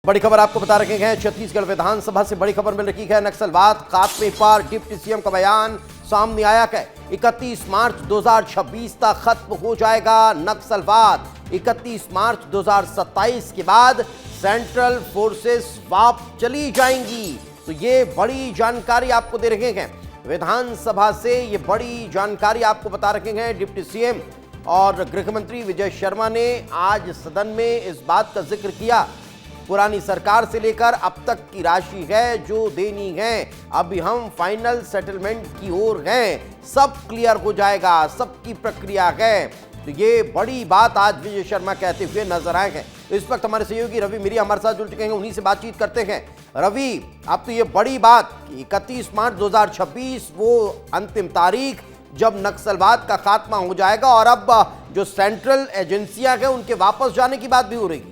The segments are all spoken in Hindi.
बड़ी खबर आपको बता रखे हैं। छत्तीसगढ़ विधानसभा से बड़ी खबर मिल रही है। नक्सलवाद खात्मे पर डिप्टी सीएम का बयान सामने आया है। 31 मार्च 2026 तक खत्म हो जाएगा नक्सलवाद। 31 मार्च 2027 के बाद सेंट्रल फोर्सेस वापस चली जाएंगी। तो ये बड़ी जानकारी आपको दे रहे हैं विधानसभा से। ये बड़ी जानकारी आपको बता रखे हैं डिप्टी सीएम और गृह मंत्री विजय शर्मा ने आज सदन में इस बात का जिक्र किया। पुरानी सरकार से लेकर अब तक की राशि है जो देनी है, अभी हम फाइनल सेटलमेंट की ओर हैं, सब क्लियर हो जाएगा, सबकी प्रक्रिया है। तो ये बड़ी बात आज विजय शर्मा कहते हुए नजर आए हैं। तो इस वक्त हमारे सहयोगी रवि मिरी हमारे साथ जुड़ चुके हैं, उन्हीं से बातचीत करते हैं। रवि, अब तो ये बड़ी बात कि 31 मार्च 2026 वो अंतिम तारीख जब नक्सलवाद का खात्मा हो जाएगा और अब जो सेंट्रल एजेंसियां हैं उनके वापस जाने की बात भी हो रही है।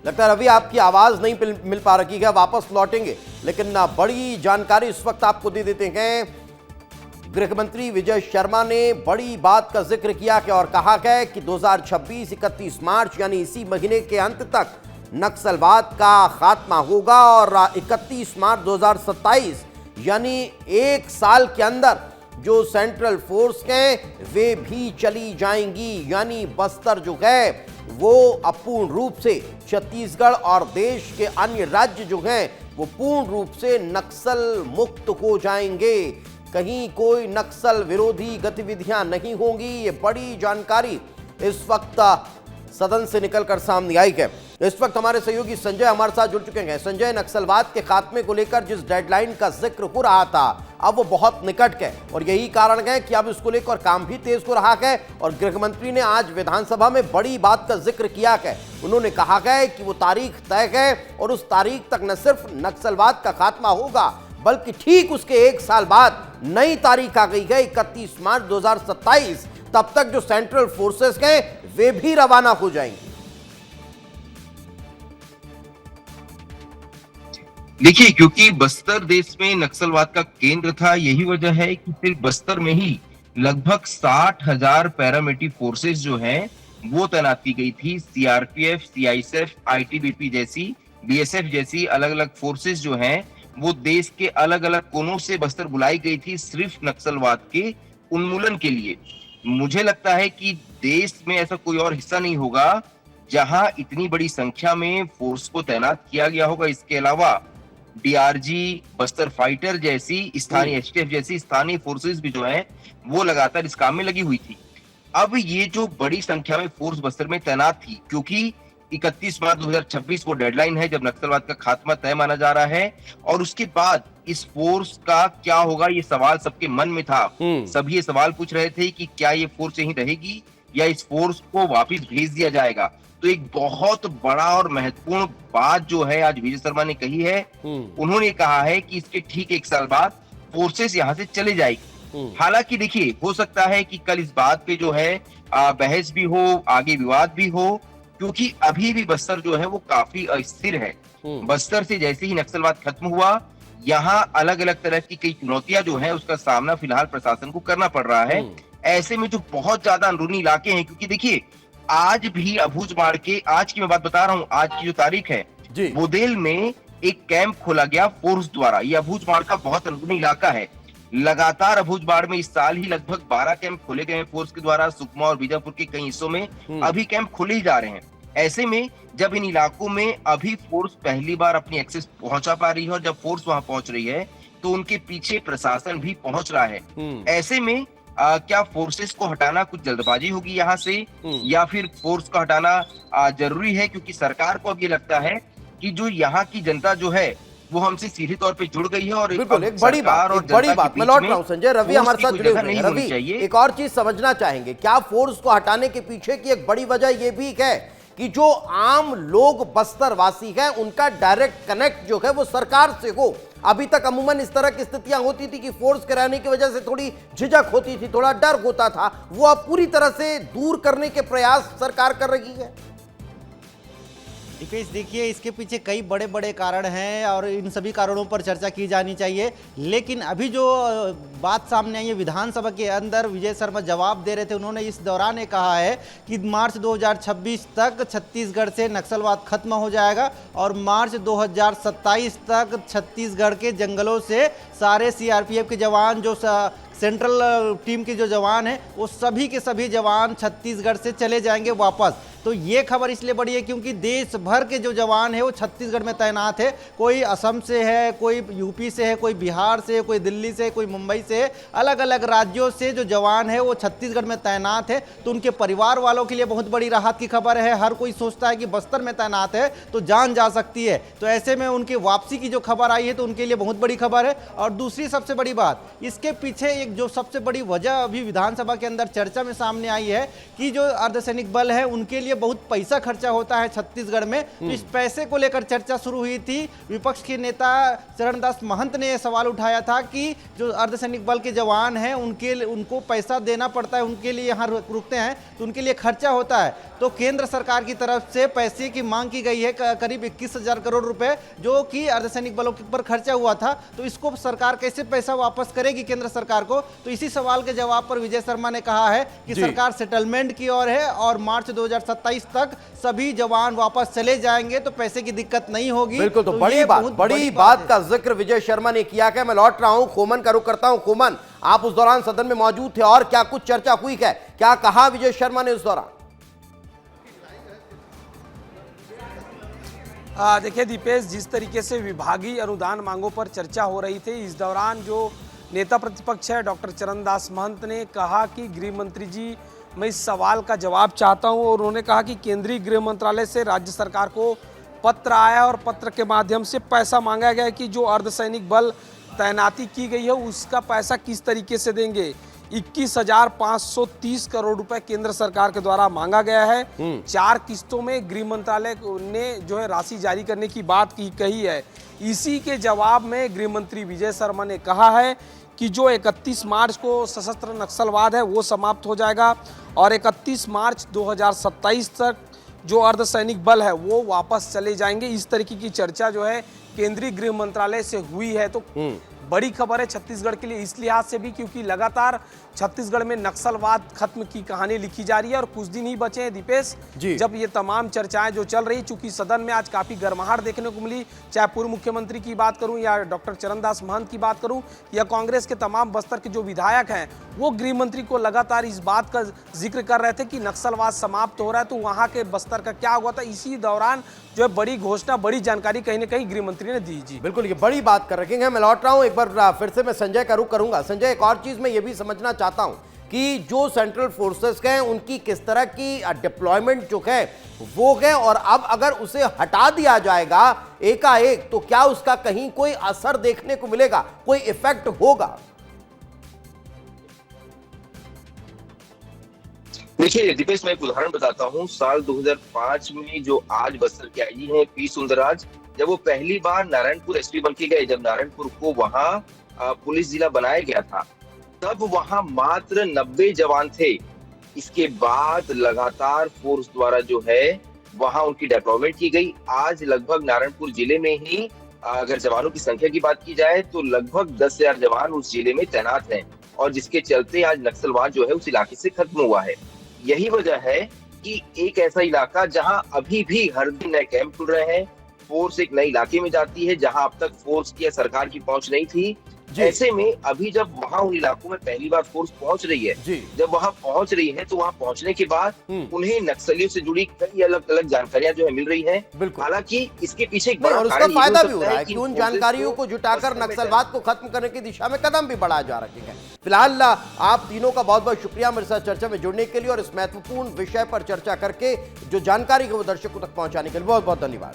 लगता है रवि आपकी आवाज नहीं मिल पा रही है, वापस लौटेंगे, लेकिन बड़ी जानकारी इस वक्त आपको दे देते हैं। गृह मंत्री विजय शर्मा ने बड़ी बात का जिक्र किया कि और कहा है कि 2026 31 मार्च यानी इसी महीने के अंत तक नक्सलवाद का खात्मा होगा और 31 मार्च 2027 यानी एक साल के अंदर जो सेंट्रल फोर्स हैं वे भी चली जाएंगी। यानी बस्तर जो है वो अपूर्ण रूप से छत्तीसगढ़ और देश के अन्य राज्य जो हैं वो पूर्ण रूप से नक्सल मुक्त हो जाएंगे। कहीं कोई नक्सल विरोधी गतिविधियां नहीं होंगी। ये बड़ी जानकारी इस वक्त सदन से निकलकर सामने आई है। इस वक्त हमारे सहयोगी संजय हमारे साथ जुड़ चुके हैं। संजय, नक्सलवाद के खात्मे को लेकर जिस डेडलाइन का जिक्र हो रहा था अब वो बहुत निकट है और यही कारण है कि अब इसको लेकर काम भी तेज हो रहा है। और गृह मंत्री ने आज विधानसभा में बड़ी बात का जिक्र किया है। उन्होंने कहा है कि वो तारीख तय है और उस तारीख तक न सिर्फ नक्सलवाद का खात्मा होगा बल्कि ठीक उसके एक साल बाद नई तारीख आ गई है 31 मार्च 2027। तब तक जो सेंट्रल फोर्सेस हैं वे भी रवाना हो जाएंगे। देखिए, क्योंकि बस्तर देश में नक्सलवाद का केंद्र था, यही वजह है कि सिर्फ बस्तर में ही लगभग 60,000 पैरामिलिट्री फोर्सेस जो हैं वो तैनात की गई थी। सीआरपीएफ, सीआईएसएफ, आईटीबीपी जैसी, बीएसएफ जैसी अलग अलग फोर्सेस जो हैं वो देश के अलग अलग कोनों से बस्तर बुलाई गई थी सिर्फ नक्सलवाद के उन्मूलन के लिए। मुझे लगता है कि देश में ऐसा कोई और हिस्सा नहीं होगा जहां इतनी बड़ी संख्या में फोर्स को तैनात किया गया होगा। इसके अलावा डीआरजी, बस्तर फाइटर जैसी स्थानीय एसटीएफ जैसी स्थानीय फोर्सेस भी जो है वो लगातार इस काम में लगी हुई थी। अब ये जो बड़ी संख्या में फोर्स बस्तर में तैनात थी, क्योंकि 31 मार्च 2026 वो डेडलाइन है जब नक्सलवाद का खात्मा तय माना जा रहा है और उसके बाद इस फोर्स का क्या होगा ये सवाल सबके मन में था। सभी ये सवाल पूछ रहे थे कि क्या ये फोर्स यहीं रहेगी या इस फोर्स को वापस भेज दिया जाएगा। तो एक बहुत बड़ा और महत्वपूर्ण बात जो है आज विजय शर्मा ने कही है। उन्होंने कहा है कि इसके ठीक एक साल बाद फोर्सेस यहाँ से चले जाएगी। हालांकि देखिए, हो सकता है कि कल इस बात पे जो है बहस भी हो, आगे विवाद भी हो, क्योंकि अभी भी बस्तर जो है वो काफी अस्थिर है। बस्तर से जैसे ही नक्सलवाद खत्म हुआ, यहाँ अलग अलग तरह की कई चुनौतियां जो है उसका सामना फिलहाल प्रशासन को करना पड़ रहा है। ऐसे में जो बहुत ज्यादा अंदरूनी इलाके हैं, क्योंकि देखिए आज भी अबूझमाड़ के, आज की मैं बात बता रहा हूँ, आज की जो तारीख है, बोदेल में एक कैंप खोला गया फोर्स द्वारा। ये अबूझमाड़ का बहुत अंदरूनी इलाका है। लगातार अबूझमाड़ में इस साल ही लगभग 12 कैंप खोले गए हैं फोर्स के द्वारा। सुकमा और बीजापुर के कई हिस्सों में अभी कैंप खोले ही जा रहे हैं। ऐसे में जब इन इलाकों में अभी फोर्स पहली बार अपनी एक्सेस पहुंचा पा रही है और जब फोर्स वहां पहुंच रही है तो उनके पीछे प्रशासन भी पहुंच रहा है। ऐसे में क्या फोर्सेस को हटाना कुछ जल्दबाजी होगी यहाँ से या फिर फोर्स को हटाना जरूरी है, क्योंकि सरकार को अब ये लगता है कि जो यहाँ की जनता जो है वो हमसे सीधे तौर पे जुड़ गई है। और बिल्कुल एक बड़ी बात मैं लौट रहा हूं संजय। रवि हमारे साथ जुड़े हुए हैं। रवि, एक और चीज समझना चाहेंगे, क्या फोर्स को हटाने के पीछे की एक बड़ी वजह यह भी है कि जो आम लोग बस्तर वासी हैं उनका डायरेक्ट कनेक्ट जो है वो सरकार से हो? अभी तक अमूमन इस तरह की स्थितियां होती थी कि फोर्स के रहने की वजह से थोड़ी झिझक होती थी, थोड़ा डर होता था, वो अब पूरी तरह से दूर करने के प्रयास सरकार कर रही है। दीपेश, देखिए इसके पीछे कई बड़े बड़े कारण हैं और इन सभी कारणों पर चर्चा की जानी चाहिए। लेकिन अभी जो बात सामने आई है, विधानसभा के अंदर विजय शर्मा जवाब दे रहे थे, उन्होंने इस दौरान ये कहा है कि मार्च 2026 तक छत्तीसगढ़ से नक्सलवाद खत्म हो जाएगा और मार्च 2027 तक छत्तीसगढ़ के जंगलों से सारे सीआरपीएफ के जवान, जो सेंट्रल टीम के जो जवान हैं, वो सभी के सभी जवान छत्तीसगढ़ से चले जाएंगे वापस। तो ये खबर इसलिए बड़ी है क्योंकि देश भर के जो जवान हैं वो छत्तीसगढ़ में तैनात है। कोई असम से है, कोई यूपी से है, कोई बिहार से है, कोई दिल्ली से है, कोई मुंबई से है। अलग अलग राज्यों से जो जवान है वो छत्तीसगढ़ में तैनात है। तो उनके परिवार वालों के लिए बहुत बड़ी राहत की खबर है। हर कोई सोचता है कि बस्तर में तैनात है तो जान जा सकती है, तो ऐसे में उनकी वापसी की जो खबर आई है तो उनके लिए बहुत बड़ी खबर है। और दूसरी सबसे बड़ी बात, इसके पीछे एक जो सबसे बड़ी वजह अभी विधानसभा के अंदर चर्चा में सामने आई है कि जो अर्धसैनिक बल है उनके लिए बहुत पैसा खर्चा होता है छत्तीसगढ़ में। तो इस पैसे को लेकर चर्चा शुरू हुई थी। विपक्ष के नेता चरणदास महंत ने यह सवाल उठाया था कि जो अर्धसैनिक बल के जवान हैं उनको पैसा देना पड़ता है, उनके लिए यहाँ रुकते हैं तो उनके लिए खर्चा होता है। तो केंद्र सरकार की तरफ से पैसे की मांग की गई है, करीब 21,000 करोड़ रुपए, जो कि अर्धसैनिक बलों पर खर्चा हुआ था। तो इसको सरकार कैसे पैसा वापस करेगी केंद्र सरकार को? तो इसी सवाल के जवाब पर विजय शर्मा ने कहा है कि सरकार सेटलमेंट की ओर है और मार्च 2027 तक सभी जवान वापस चले जाएंगे तो पैसे की दिक्कत नहीं होगी। बिल्कुल, तो बड़ी बात का जिक्र विजय शर्मा ने किया है। मैं लौट रहा हूं, खोमन का रुख करता हूं। खोमन, आप उस दौरान सदन में मौजूद थे और क्या कुछ चर्चा हुई है? क्या कहा विजय शर्मा ने उस दौरान? देखिए दीपेश, जिस तरीके से विभागीय अनुदान मांगों पर चर्चा हो रही थी, इस दौरान जो नेता प्रतिपक्ष है डॉक्टर चरणदास महंत ने कहा कि गृह मंत्री जी, मैं इस सवाल का जवाब चाहता हूं। और उन्होंने कहा कि केंद्रीय गृह मंत्रालय से राज्य सरकार को पत्र आया और पत्र के माध्यम से पैसा मांगा गया कि जो अर्धसैनिक बल तैनाती की गई है उसका पैसा किस तरीके से देंगे। 21,530 करोड़ रुपए केंद्र सरकार के द्वारा मांगा गया है। 4 किस्तों में गृह मंत्रालय ने जो है राशि जारी करने की बात कही है। इसी के जवाब में गृह मंत्री विजय शर्मा ने कहा है कि जो 31 मार्च को सशस्त्र नक्सलवाद है वो समाप्त हो जाएगा और 31 मार्च 2027 तक जो अर्धसैनिक बल है वो वापस चले जाएंगे। इस तरीके की चर्चा जो है केंद्रीय गृह मंत्रालय से हुई है। तो बड़ी खबर है छत्तीसगढ़ के लिए इस लिहाज से भी क्योंकि लगातार छत्तीसगढ़ में नक्सलवाद खत्म की कहानी लिखी जा रही है और कुछ दिन ही बचे हैं दीपेश जब ये तमाम चर्चाएं जो चल रही, चूंकि सदन में आज काफी गर्माहट देखने को मिली, चाहे पूर्व मुख्यमंत्री की बात करूं या डॉक्टर चरणदास महंत की बात करूं या कांग्रेस के तमाम बस्तर के जो विधायक हैं, वो गृह मंत्री को लगातार इस बात का जिक्र कर रहे थे कि नक्सलवाद समाप्त हो रहा है तो वहां के बस्तर का क्या हुआ था। इसी दौरान जो है बड़ी घोषणा, बड़ी जानकारी कहीं ना कहीं गृह मंत्री ने दी। जी बिल्कुल, ये बड़ी बात कर रखेंगे। मैं लौट रहा हूं, एक बार फिर से मैं संजय का रुख करूंगा। संजय, एक और चीज मैं ये भी समझना चाहता हूं कि जो सेंट्रल फोर्सेस हैं उनकी किस तरह की डिप्लॉयमेंट जो है वो है, और अब अगर उसे हटा दिया जाएगा एकाएक तो क्या उसका कहीं कोई असर देखने को मिलेगा, कोई इफेक्ट होगा? देखिए दीपेश, मैं एक उदाहरण बताता हूँ। साल 2005 में जो आज बस्तर के आईजी हैं पी सुंदरराज, जब वो पहली बार नारायणपुर एसपी बन के गए, जब नारायणपुर को वहां पुलिस जिला बनाया गया था, तब वहां मात्र 90 जवान थे। इसके बाद लगातार फोर्स द्वारा जो है वहां उनकी डेवलपमेंट की गई। आज लगभग नारायणपुर जिले में ही अगर जवानों की संख्या की बात की जाए तो लगभग 10,000 जवान उस जिले में तैनात हैं और जिसके चलते आज नक्सलवाद जो है उस इलाके से खत्म हुआ है। यही वजह है कि एक ऐसा इलाका जहां अभी भी हर दिन नए कैंप खुल रहे हैं, फोर्स एक नए इलाके में जाती है जहां अब तक फोर्स की या सरकार की पहुंच नहीं थी। ऐसे में अभी जब वहां उन इलाकों में पहली बार फोर्स पहुंच रही है, जब वहां पहुंच रही है तो वहां पहुंचने के बाद उन्हें नक्सलियों से जुड़ी कई अलग अलग जानकारियां जो है मिल रही हैं। हालांकि इसके पीछे एक बड़ा और उसका फायदा भी हो रहा है कि उन जानकारियों को जुटाकर नक्सलवाद को खत्म करने की दिशा में कदम भी बढ़ाए जा रहे हैं। फिलहाल आप तीनों का बहुत बहुत शुक्रिया मेरे साथ चर्चा में जुड़ने के लिए और इस महत्वपूर्ण विषय पर चर्चा करके जो जानकारी है वो दर्शकों तक पहुंचाने के लिए बहुत बहुत धन्यवाद।